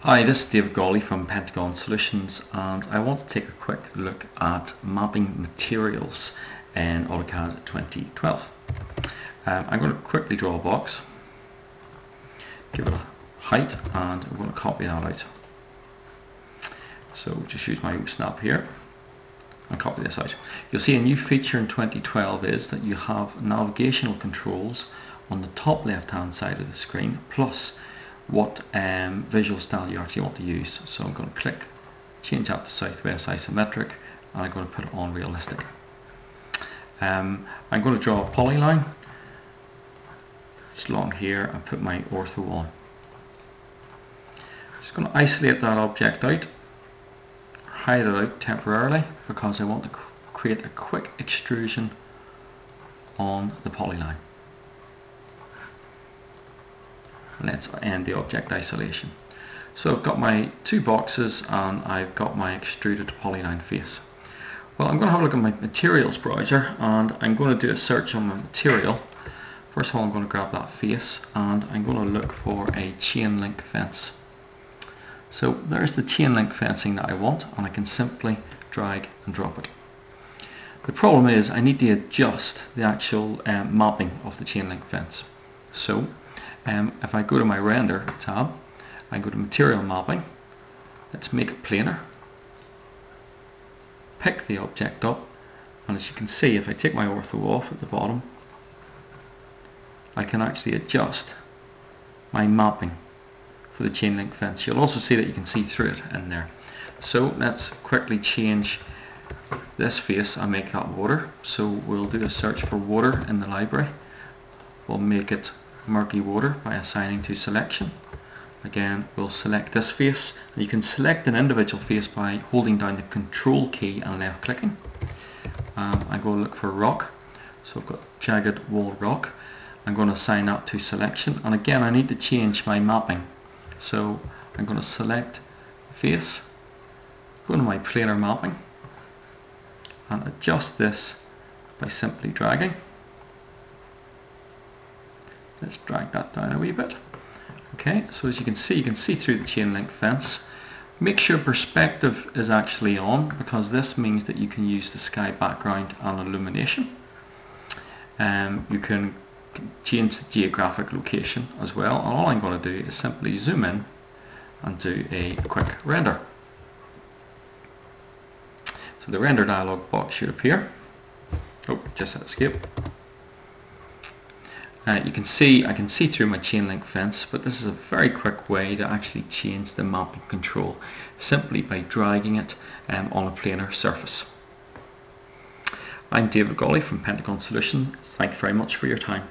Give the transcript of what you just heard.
Hi, this is David Gawley from Pentagon Solutions, and I want to take a quick look at mapping materials in AutoCAD 2012. I'm going to quickly draw a box, give it a height, and I'm going to copy that out. So just use my snap here and copy this out. You'll see a new feature in 2012 is that you have navigational controls on the top left hand side of the screen, plus what visual style you actually want to use. So I'm going to click, change that to Southwest Isometric, and I'm going to put it on Realistic. I'm going to draw a polyline just along here and put my ortho on. Just going to isolate that object out, hide it out temporarily because I want to create a quick extrusion on the polyline. Let's end the object isolation. So I've got my two boxes and I've got my extruded polyline face. Well, I'm going to have a look at my materials browser and I'm going to do a search on my material. First of all, I'm going to grab that face and I'm going to look for a chain link fence. So there's the chain link fencing that I want, and I can simply drag and drop it. The problem is I need to adjust the actual mapping of the chain link fence. So if I go to my render tab, I go to material mapping, let's make it planar, pick the object up, and as you can see, if I take my ortho off at the bottom, I can actually adjust my mapping for the chain link fence. You'll also see that you can see through it in there. So let's quickly change this face and make that water. So we'll do a search for water in the library. We'll make it murky water by assigning to selection. Again, we'll select this face. You can select an individual face by holding down the control key and left clicking. I'm going to look for rock. So I've got jagged wall rock. I'm going to assign that to selection, and again I need to change my mapping. So I'm going to select face, go to my planar mapping and adjust this by simply dragging. Let's drag that down a wee bit. Okay, so as you can see through the chain link fence. Make sure perspective is actually on, because this means that you can use the sky background and illumination. You can change the geographic location as well, and all I'm going to do is simply zoom in and do a quick render. So the render dialog box should appear. Oh, just hit escape. You can see I can see through my chain link fence, but this is a very quick way to actually change the mapping control simply by dragging it on a planar surface. I'm David Gawley from Pentagon Solutions. Thanks very much for your time.